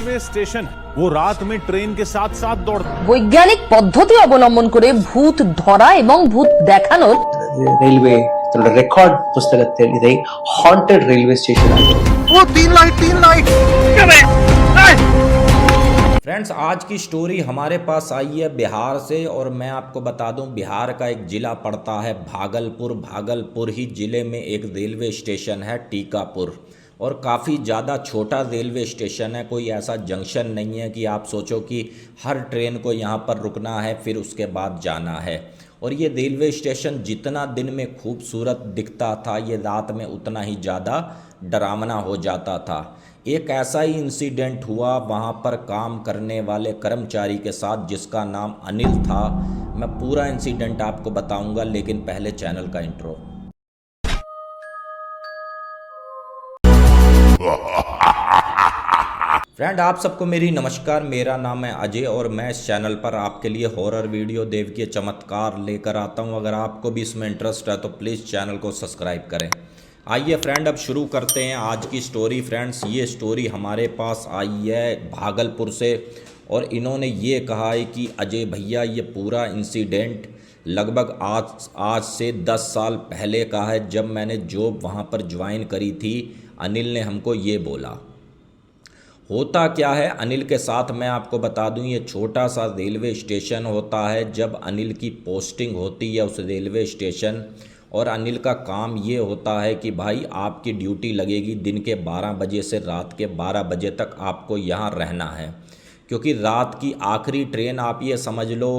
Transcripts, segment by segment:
Railway station है, वो रात में ट्रेन के साथ साथ दौड़ता है। বৈজ্ঞানিক পদ্ধতি অবলম্বন করে ভূত ধরা এবং ভূত দেখানোর ರೈಲ್ವೆ ರೆಕಾರ್ಡ್ ಪುಸ್ತಕದಲ್ಲಿ ಹಾಂಟೆಡ್ ರೈಲ್ವೆ ಸ್ಟೇಷನ್ ಆಗಿದೆ. वो तीन लाइट फ्रेंड्स, आज की स्टोरी हमारे पास आई है बिहार से और मैं आपको बता दूं बिहार का एक ज़िला पड़ता है भागलपुर। भागलपुर ही ज़िले में एक रेलवे स्टेशन है टीकापुर और काफ़ी ज़्यादा छोटा रेलवे स्टेशन है। कोई ऐसा जंक्शन नहीं है कि आप सोचो कि हर ट्रेन को यहाँ पर रुकना है फिर उसके बाद जाना है। और ये रेलवे स्टेशन जितना दिन में खूबसूरत दिखता था ये रात में उतना ही ज़्यादा डरावना हो जाता था। एक ऐसा ही इंसिडेंट हुआ वहाँ पर काम करने वाले कर्मचारी के साथ जिसका नाम अनिल था। मैं पूरा इंसिडेंट आपको बताऊंगा लेकिन पहले चैनल का इंट्रो। फ्रेंड, आप सबको मेरी नमस्कार। मेरा नाम है अजय और मैं इस चैनल पर आपके लिए हॉरर वीडियो देवकीय चमत्कार लेकर आता हूं। अगर आपको भी इसमें इंटरेस्ट है तो प्लीज़ चैनल को सब्सक्राइब करें। आइए फ्रेंड, अब शुरू करते हैं आज की स्टोरी। फ्रेंड्स, ये स्टोरी हमारे पास आई है भागलपुर से और इन्होंने ये कहा है कि अजय भैया ये पूरा इंसिडेंट लगभग आज से 10 साल पहले का है, जब मैंने जॉब वहाँ पर ज्वाइन करी थी। अनिल ने हमको ये बोला। होता क्या है अनिल के साथ मैं आपको बता दूं, ये छोटा सा रेलवे स्टेशन होता है। जब अनिल की पोस्टिंग होती है उस रेलवे स्टेशन और अनिल का काम ये होता है कि भाई आपकी ड्यूटी लगेगी दिन के 12 बजे से रात के 12 बजे तक आपको यहाँ रहना है, क्योंकि रात की आखिरी ट्रेन आप ये समझ लो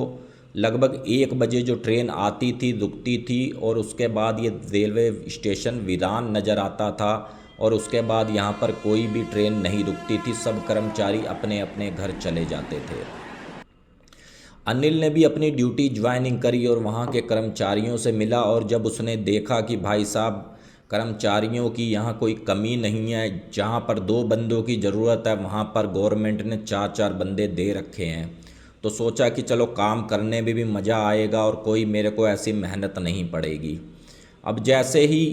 लगभग 1 बजे जो ट्रेन आती थी रुकती थी और उसके बाद ये रेलवे स्टेशन वीरान नज़र आता था और उसके बाद यहाँ पर कोई भी ट्रेन नहीं रुकती थी। सब कर्मचारी अपने अपने घर चले जाते थे। अनिल ने भी अपनी ड्यूटी ज्वाइनिंग करी और वहाँ के कर्मचारियों से मिला और जब उसने देखा कि भाई साहब कर्मचारियों की यहाँ कोई कमी नहीं है, जहाँ पर 2 बंदों की ज़रूरत है वहाँ पर गवर्नमेंट ने 4-4 बंदे दे रखे हैं, तो सोचा कि चलो काम करने में भी मज़ा आएगा और कोई मेरे को ऐसी मेहनत नहीं पड़ेगी। अब जैसे ही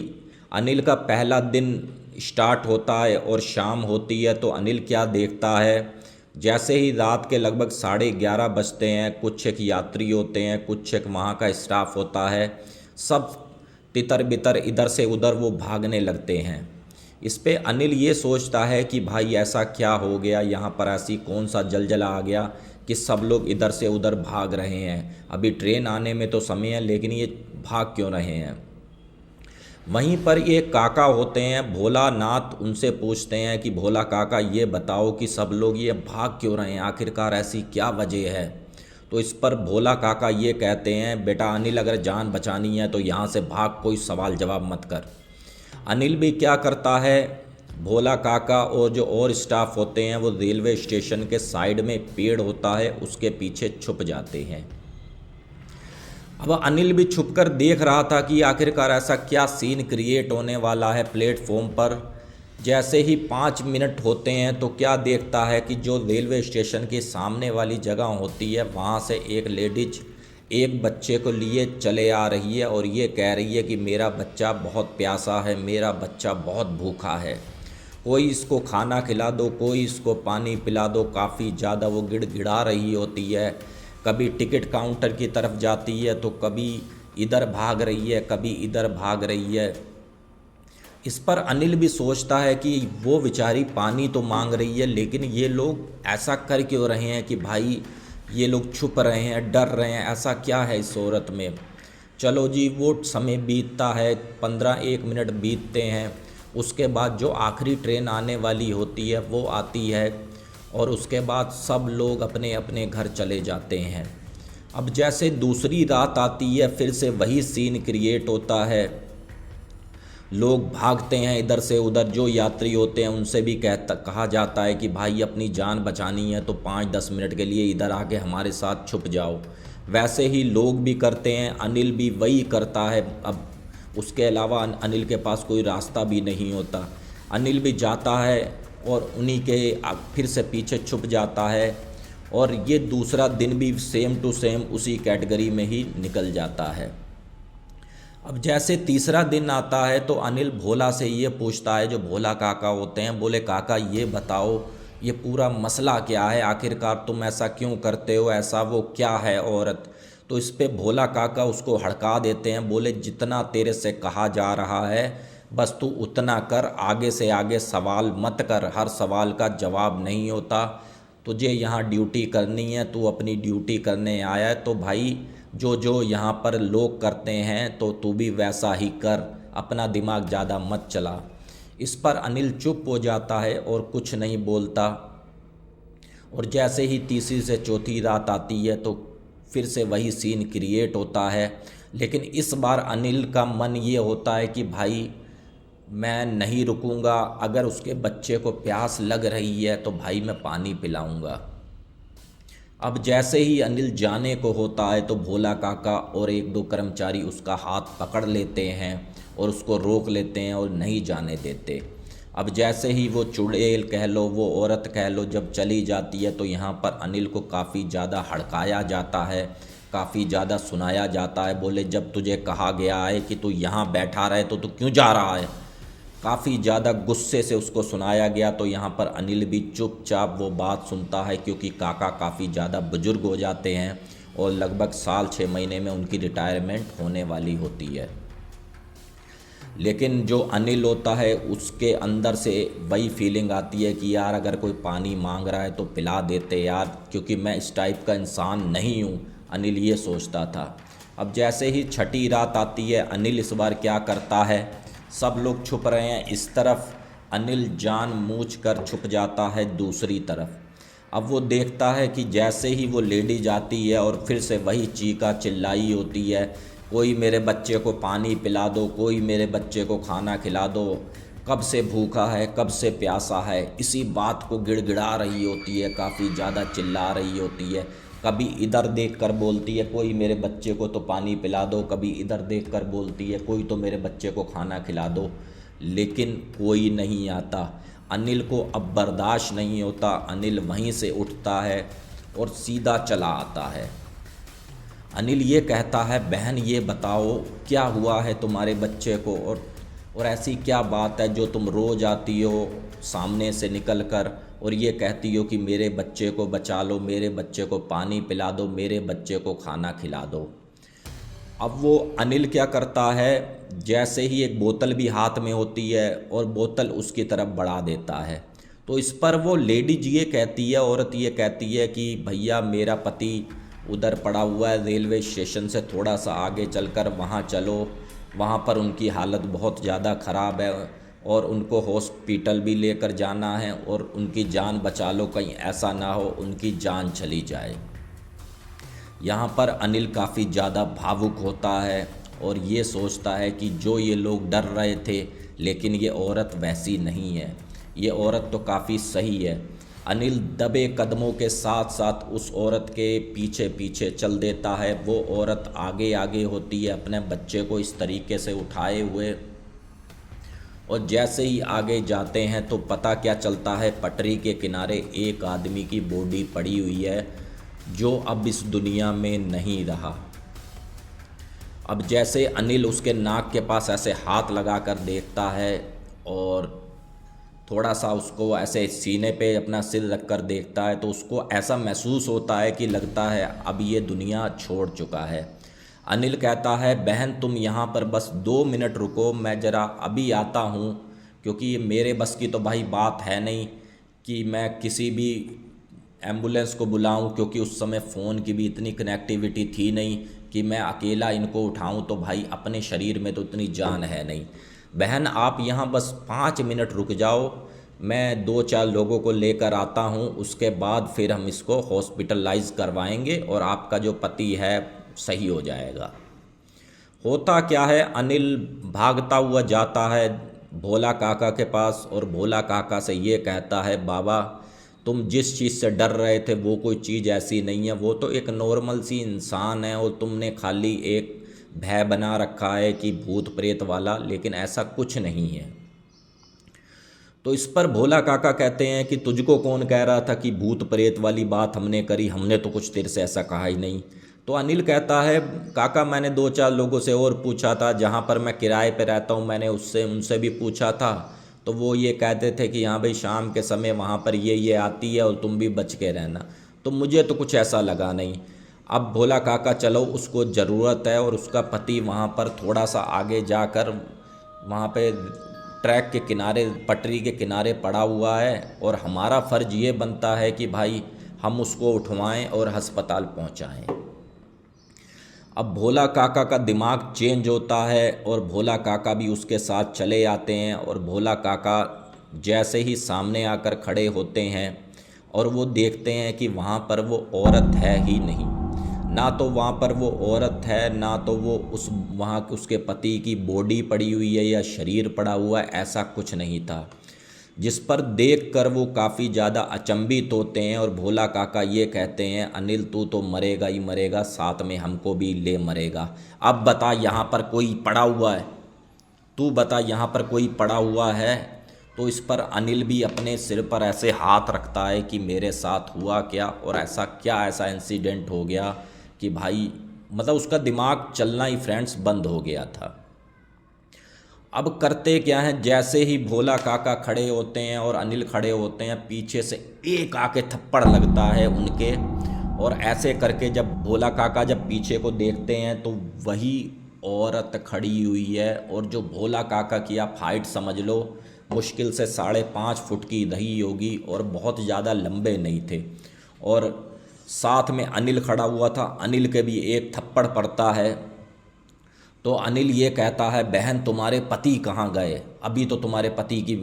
अनिल का पहला दिन स्टार्ट होता है और शाम होती है तो अनिल क्या देखता है, जैसे ही रात के लगभग 11:30 बजते हैं, कुछ एक यात्री होते हैं, कुछ एक वहाँ का स्टाफ होता है, सब तितर बितर इधर से उधर वो भागने लगते हैं। इस पे अनिल ये सोचता है कि भाई ऐसा क्या हो गया, यहाँ पर ऐसी कौन सा जलजला आ गया कि सब लोग इधर से उधर भाग रहे हैं। अभी ट्रेन आने में तो समय है लेकिन ये भाग क्यों रहे हैं। वहीं पर ये काका होते हैं भोलानाथ, उनसे पूछते हैं कि भोला काका ये बताओ कि सब लोग ये भाग क्यों रहे हैं, आखिरकार ऐसी क्या वजह है। तो इस पर भोला काका ये कहते हैं, बेटा अनिल अगर जान बचानी है तो यहाँ से भाग, कोई सवाल जवाब मत कर। अनिल भी क्या करता है, भोला काका और जो और स्टाफ होते हैं वो रेलवे स्टेशन के साइड में पेड़ होता है उसके पीछे छुप जाते हैं। अब अनिल भी छुपकर देख रहा था कि आखिरकार ऐसा क्या सीन क्रिएट होने वाला है प्लेटफॉर्म पर। जैसे ही 5 मिनट होते हैं तो क्या देखता है कि जो रेलवे स्टेशन के सामने वाली जगह होती है वहाँ से एक लेडीज एक बच्चे को लिए चले आ रही है और ये कह रही है कि मेरा बच्चा बहुत प्यासा है, मेरा बच्चा बहुत भूखा है, कोई इसको खाना खिला दो, कोई इसको पानी पिला दो। काफ़ी ज़्यादा वो गिड़गिड़ा रही होती है, कभी टिकट काउंटर की तरफ जाती है तो कभी इधर भाग रही है, कभी इधर भाग रही है। इस पर अनिल भी सोचता है कि वो बेचारी पानी तो मांग रही है लेकिन ये लोग ऐसा कर क्यों रहे हैं कि भाई ये लोग छुप रहे हैं, डर रहे हैं, ऐसा क्या है इस औरत में। चलो जी, वो समय बीतता है, 15-1 मिनट बीतते हैं। उसके बाद जो आखिरी ट्रेन आने वाली होती है वो आती है और उसके बाद सब लोग अपने अपने घर चले जाते हैं। अब जैसे दूसरी रात आती है फिर से वही सीन क्रिएट होता है, लोग भागते हैं इधर से उधर। जो यात्री होते हैं उनसे भी कहा जाता है कि भाई अपनी जान बचानी है तो 5-10 मिनट के लिए इधर आके हमारे साथ छुप जाओ। वैसे ही लोग भी करते हैं, अनिल भी वही करता है। अब उसके अलावा अनिल के पास कोई रास्ता भी नहीं होता। अनिल भी जाता है और उन्हीं के फिर से पीछे छुप जाता है और ये दूसरा दिन भी सेम टू सेम उसी कैटेगरी में ही निकल जाता है। अब जैसे तीसरा दिन आता है तो अनिल भोला से ये पूछता है, जो भोला काका होते हैं, बोले काका ये बताओ ये पूरा मसला क्या है, आखिरकार तुम ऐसा क्यों करते हो, ऐसा वो क्या है औरत। तो इस पे भोला काका उसको हड़का देते हैं, बोले जितना तेरे से कहा जा रहा है बस तू उतना कर, आगे से आगे सवाल मत कर, हर सवाल का जवाब नहीं होता। तुझे यहाँ ड्यूटी करनी है, तू अपनी ड्यूटी करने आया है, तो भाई जो जो यहाँ पर लोग करते हैं तो तू भी वैसा ही कर, अपना दिमाग ज़्यादा मत चला। इस पर अनिल चुप हो जाता है और कुछ नहीं बोलता। और जैसे ही तीसरी से चौथी रात आती है तो फिर से वही सीन क्रिएट होता है, लेकिन इस बार अनिल का मन ये होता है कि भाई मैं नहीं रुकूंगा, अगर उसके बच्चे को प्यास लग रही है तो भाई मैं पानी पिलाऊंगा। अब जैसे ही अनिल जाने को होता है तो भोला काका और एक दो कर्मचारी उसका हाथ पकड़ लेते हैं और उसको रोक लेते हैं और नहीं जाने देते। अब जैसे ही वो चुड़ैल कह लो, वो औरत कह लो, जब चली जाती है तो यहाँ पर अनिल को काफ़ी ज़्यादा हड़काया जाता है, काफ़ी ज़्यादा सुनाया जाता है। बोले जब तुझे कहा गया है कि तू यहाँ बैठा रहे तो तू क्यों जा रहा है, काफ़ी ज़्यादा गुस्से से उसको सुनाया गया। तो यहाँ पर अनिल भी चुपचाप वो बात सुनता है, क्योंकि काका काफ़ी ज़्यादा बुजुर्ग हो जाते हैं और लगभग साल 6 महीने में उनकी रिटायरमेंट होने वाली होती है। लेकिन जो अनिल होता है उसके अंदर से वही फीलिंग आती है कि यार अगर कोई पानी मांग रहा है तो पिला देते यार, क्योंकि मैं इस टाइप का इंसान नहीं हूँ, अनिल ये सोचता था। अब जैसे ही छठी रात आती है, अनिल इस बार क्या करता है, सब लोग छुप रहे हैं इस तरफ, अनिल जानबूझकर छुप जाता है दूसरी तरफ। अब वो देखता है कि जैसे ही वो लेडी जाती है और फिर से वही चीका चिल्लाई होती है, कोई मेरे बच्चे को पानी पिला दो, कोई मेरे बच्चे को खाना खिला दो, कब से भूखा है, कब से प्यासा है, इसी बात को गिड़गिड़ा रही होती है, काफ़ी ज़्यादा चिल्ला रही होती है। कभी इधर देखकर बोलती है कोई मेरे बच्चे को तो पानी पिला दो, कभी इधर देखकर बोलती है कोई तो मेरे बच्चे को खाना खिला दो, लेकिन कोई नहीं आता। अनिल को अब बर्दाश्त नहीं होता, अनिल वहीं से उठता है और सीधा चला आता है। अनिल ये कहता है बहन ये बताओ क्या हुआ है तुम्हारे बच्चे को, और ऐसी क्या बात है जो तुम रोज़ आती हो सामने से निकल कर और ये कहती हो कि मेरे बच्चे को बचा लो, मेरे बच्चे को पानी पिला दो, मेरे बच्चे को खाना खिला दो। अब वो अनिल क्या करता है, जैसे ही एक बोतल भी हाथ में होती है और बोतल उसकी तरफ बढ़ा देता है, तो इस पर वो लेडीज ये कहती है, औरत ये कहती है कि भैया मेरा पति उधर पड़ा हुआ है रेलवे स्टेशन से थोड़ा सा आगे चलकर, वहाँ चलो, वहाँ पर उनकी हालत बहुत ज़्यादा ख़राब है और उनको हॉस्पिटल भी लेकर जाना है और उनकी जान बचा लो, कहीं ऐसा ना हो उनकी जान चली जाए। यहाँ पर अनिल काफ़ी ज़्यादा भावुक होता है और ये सोचता है कि जो ये लोग डर रहे थे, लेकिन ये औरत वैसी नहीं है, ये औरत तो काफ़ी सही है। अनिल दबे कदमों के साथ साथ उस औरत के पीछे पीछे चल देता है। वो औरत आगे आगे होती है अपने बच्चे को इस तरीके से उठाए हुए, और जैसे ही आगे जाते हैं तो पता क्या चलता है, पटरी के किनारे एक आदमी की बॉडी पड़ी हुई है जो अब इस दुनिया में नहीं रहा। अब जैसे अनिल उसके नाक के पास ऐसे हाथ लगाकर देखता है और थोड़ा सा उसको ऐसे सीने पे अपना सिर रखकर देखता है, तो उसको ऐसा महसूस होता है कि लगता है अब ये दुनिया छोड़ चुका है। अनिल कहता है बहन तुम यहाँ पर बस 2 मिनट रुको, मैं ज़रा अभी आता हूँ, क्योंकि ये मेरे बस की तो भाई बात है नहीं कि मैं किसी भी एम्बुलेंस को बुलाऊं, क्योंकि उस समय फ़ोन की भी इतनी कनेक्टिविटी थी नहीं कि मैं अकेला इनको उठाऊं, तो भाई अपने शरीर में तो इतनी जान है नहीं। बहन आप यहाँ बस 5 मिनट रुक जाओ, मैं 2-4 लोगों को लेकर आता हूँ, उसके बाद फिर हम इसको हॉस्पिटलाइज करवाएंगे और आपका जो पति है सही हो जाएगा। होता क्या है, अनिल भागता हुआ जाता है भोला काका के पास और भोला काका से ये कहता है बाबा तुम जिस चीज़ से डर रहे थे वो कोई चीज़ ऐसी नहीं है, वो तो एक नॉर्मल सी इंसान है और तुमने खाली एक भय बना रखा है कि भूत प्रेत वाला, लेकिन ऐसा कुछ नहीं है। तो इस पर भोला काका कहते हैं कि तुझको कौन कह रहा था कि भूत प्रेत वाली बात हमने करी, हमने तो कुछ तेरे से ऐसा कहा ही नहीं। तो अनिल कहता है काका मैंने 2-4 लोगों से और पूछा था, जहाँ पर मैं किराए पे रहता हूँ मैंने उनसे भी पूछा था, तो वो ये कहते थे कि हाँ भाई शाम के समय वहाँ पर ये आती है और तुम भी बच के रहना। तो मुझे तो कुछ ऐसा लगा नहीं। अब भोला काका चलो उसको ज़रूरत है और उसका पति वहाँ पर थोड़ा सा आगे जाकर वहाँ पे ट्रैक के किनारे, पटरी के किनारे पड़ा हुआ है और हमारा फ़र्ज़ ये बनता है कि भाई हम उसको उठवाएं और अस्पताल पहुँचाएं। अब भोला काका का दिमाग चेंज होता है और भोला काका भी उसके साथ चले आते हैं। और भोला काका जैसे ही सामने आकर खड़े होते हैं और वो देखते हैं कि वहाँ पर वो औरत है ही नहीं, ना तो वहाँ पर वो औरत है, ना तो वो वहाँ उसके पति की बॉडी पड़ी हुई है या शरीर पड़ा हुआ है, ऐसा कुछ नहीं था। जिस पर देखकर वो काफ़ी ज़्यादा अचंभित होते हैं और भोला काका ये कहते हैं, अनिल तू तो मरेगा ही मरेगा, साथ में हमको भी ले मरेगा। अब बता यहाँ पर कोई पड़ा हुआ है, तू बता यहाँ पर कोई पड़ा हुआ है। तो इस पर अनिल भी अपने सिर पर ऐसे हाथ रखता है कि मेरे साथ हुआ क्या और ऐसा इंसिडेंट हो गया कि भाई मतलब उसका दिमाग चलना ही फ्रेंड्स बंद हो गया था। अब करते क्या हैं, जैसे ही भोला काका खड़े होते हैं और अनिल खड़े होते हैं, पीछे से एक आके थप्पड़ लगता है उनके। और ऐसे करके जब भोला काका जब पीछे को देखते हैं तो वही औरत खड़ी हुई है। और जो भोला काका की आप हाइट समझ लो, मुश्किल से 5.5 फुट की रही होगी और बहुत ज़्यादा लंबे नहीं थे। और साथ में अनिल खड़ा हुआ था, अनिल के भी एक थप्पड़ पड़ता है। तो अनिल ये कहता है, बहन तुम्हारे पति कहाँ गए? अभी तो तुम्हारे पति की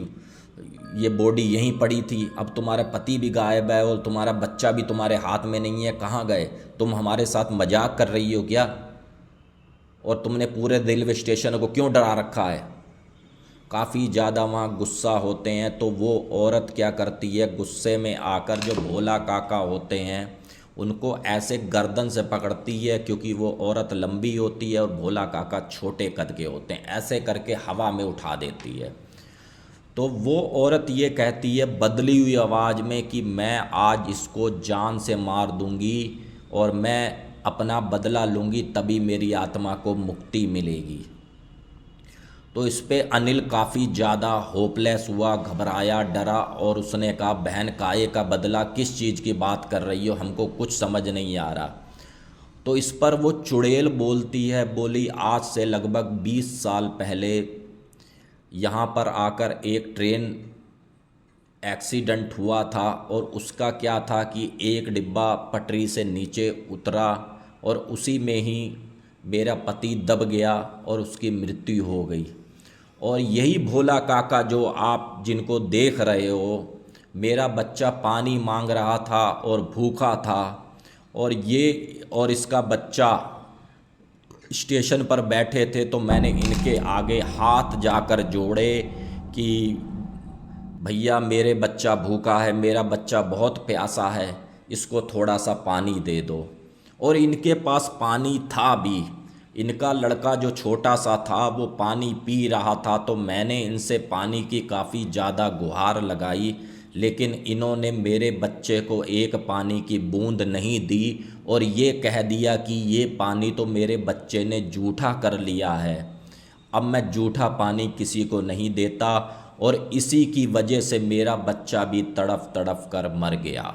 ये बॉडी यहीं पड़ी थी, अब तुम्हारा पति भी गायब है और तुम्हारा बच्चा भी तुम्हारे हाथ में नहीं है, कहाँ गए? तुम हमारे साथ मजाक कर रही हो क्या? और तुमने पूरे रेलवे स्टेशन को क्यों डरा रखा है? काफ़ी ज़्यादा वहाँ गुस्सा होते हैं। तो वो औरत क्या करती है, गुस्से में आकर जो भोला काका होते हैं उनको ऐसे गर्दन से पकड़ती है, क्योंकि वो औरत लंबी होती है और भोला काका छोटे कद के होते हैं, ऐसे करके हवा में उठा देती है। तो वो औरत ये कहती है बदली हुई आवाज़ में कि मैं आज इसको जान से मार दूंगी और मैं अपना बदला लूँगी, तभी मेरी आत्मा को मुक्ति मिलेगी। तो इस पे अनिल काफ़ी ज़्यादा होपलेस हुआ, घबराया, डरा और उसने कहा, बहन काहे का बदला, किस चीज़ की बात कर रही हो, हमको कुछ समझ नहीं आ रहा। तो इस पर वो चुड़ैल बोलती है, बोली आज से लगभग 20 साल पहले यहाँ पर आकर एक ट्रेन एक्सीडेंट हुआ था और उसका क्या था कि एक डिब्बा पटरी से नीचे उतरा और उसी में ही मेरा पति दब गया और उसकी मृत्यु हो गई। और यही भोला काका जो आप जिनको देख रहे हो, मेरा बच्चा पानी मांग रहा था और भूखा था और इसका बच्चा स्टेशन पर बैठे थे। तो मैंने इनके आगे हाथ जाकर जोड़े कि भैया मेरे बच्चा भूखा है, मेरा बच्चा बहुत प्यासा है, इसको थोड़ा सा पानी दे दो। और इनके पास पानी था भी, इनका लड़का जो छोटा सा था वो पानी पी रहा था। तो मैंने इनसे पानी की काफ़ी ज़्यादा गुहार लगाई, लेकिन इन्होंने मेरे बच्चे को एक पानी की बूंद नहीं दी और ये कह दिया कि ये पानी तो मेरे बच्चे ने जूठा कर लिया है। अब मैं जूठा पानी किसी को नहीं देता और इसी की वजह से मेरा बच्चा भी तड़फ तड़फ कर मर गया।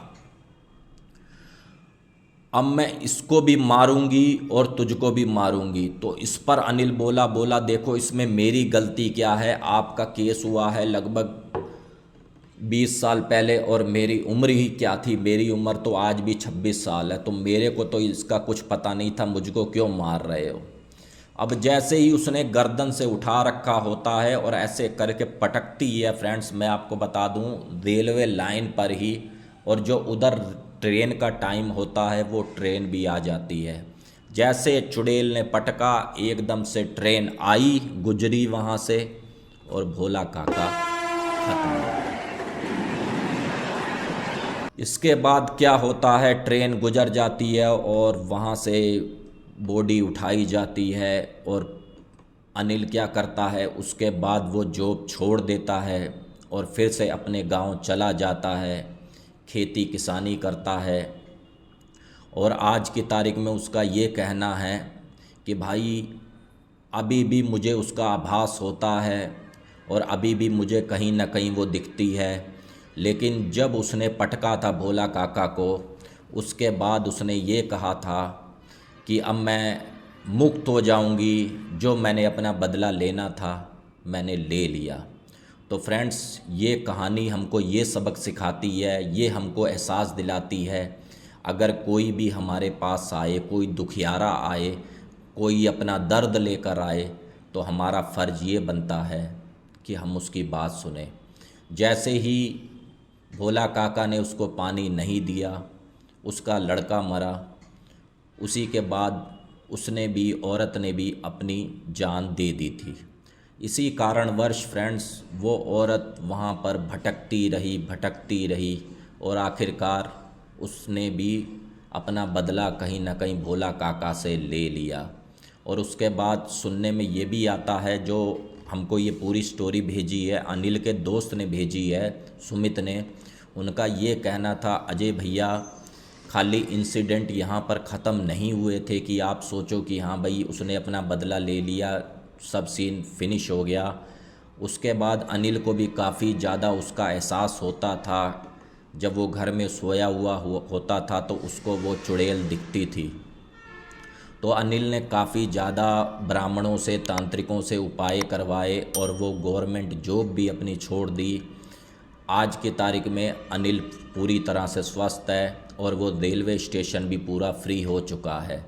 अब मैं इसको भी मारूंगी और तुझको भी मारूंगी। तो इस पर अनिल बोला देखो इसमें मेरी गलती क्या है, आपका केस हुआ है लगभग 20 साल पहले और मेरी उम्र ही क्या थी, मेरी उम्र तो आज भी 26 साल है, तो मेरे को तो इसका कुछ पता नहीं था, मुझको क्यों मार रहे हो? अब जैसे ही उसने गर्दन से उठा रखा होता है और ऐसे करके पटकती है फ्रेंड्स, मैं आपको बता दूं रेलवे लाइन पर ही, और जो उधर ट्रेन का टाइम होता है वो ट्रेन भी आ जाती है। जैसे चुड़ैल ने पटका, एकदम से ट्रेन आई, गुजरी वहाँ से और भोला काका खत्म। इसके बाद क्या होता है, ट्रेन गुजर जाती है और वहाँ से बॉडी उठाई जाती है और अनिल क्या करता है, उसके बाद वो जॉब छोड़ देता है और फिर से अपने गांव चला जाता है, खेती किसानी करता है। और आज की तारीख में उसका ये कहना है कि भाई अभी भी मुझे उसका आभास होता है और अभी भी मुझे कहीं ना कहीं वो दिखती है। लेकिन जब उसने पटका था भोला काका को, उसके बाद उसने ये कहा था कि अब मैं मुक्त हो जाऊंगी, जो मैंने अपना बदला लेना था मैंने ले लिया। तो फ्रेंड्स, ये कहानी हमको ये सबक सिखाती है, ये हमको एहसास दिलाती है, अगर कोई भी हमारे पास आए, कोई दुखियारा आए, कोई अपना दर्द लेकर आए, तो हमारा फ़र्ज़ ये बनता है कि हम उसकी बात सुने। जैसे ही भोला काका ने उसको पानी नहीं दिया, उसका लड़का मरा, उसी के बाद उसने भी, औरत ने भी अपनी जान दे दी थी। इसी कारणवश फ्रेंड्स वो औरत वहाँ पर भटकती रही और आखिरकार उसने भी अपना बदला कहीं ना कहीं भोला काका से ले लिया। और उसके बाद सुनने में ये भी आता है, जो हमको ये पूरी स्टोरी भेजी है अनिल के दोस्त ने भेजी है, सुमित ने, उनका ये कहना था, अजय भैया खाली इंसिडेंट यहाँ पर ख़त्म नहीं हुए थे कि आप सोचो कि हाँ भाई उसने अपना बदला ले लिया, सब सीन फिनिश हो गया। उसके बाद अनिल को भी काफ़ी ज़्यादा उसका एहसास होता था, जब वो घर में सोया हुआ होता था तो उसको वो चुड़ैल दिखती थी। तो अनिल ने काफ़ी ज़्यादा ब्राह्मणों से, तांत्रिकों से उपाय करवाए और वो गवर्नमेंट जॉब भी अपनी छोड़ दी। आज की तारीख में अनिल पूरी तरह से स्वस्थ है और वो रेलवे स्टेशन भी पूरा फ्री हो चुका है।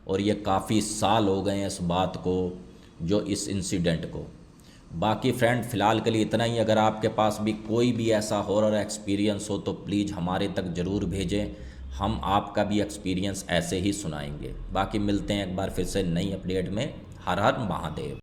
और ये काफ़ी साल हो गए हैं इस बात को, जो इस इंसिडेंट को। बाकी फ्रेंड, फ़िलहाल के लिए इतना ही। अगर आपके पास भी कोई भी ऐसा हॉरर एक्सपीरियंस हो तो प्लीज़ हमारे तक ज़रूर भेजें, हम आपका भी एक्सपीरियंस ऐसे ही सुनाएंगे। बाकी मिलते हैं एक बार फिर से नई अपडेट में। हर हर महादेव।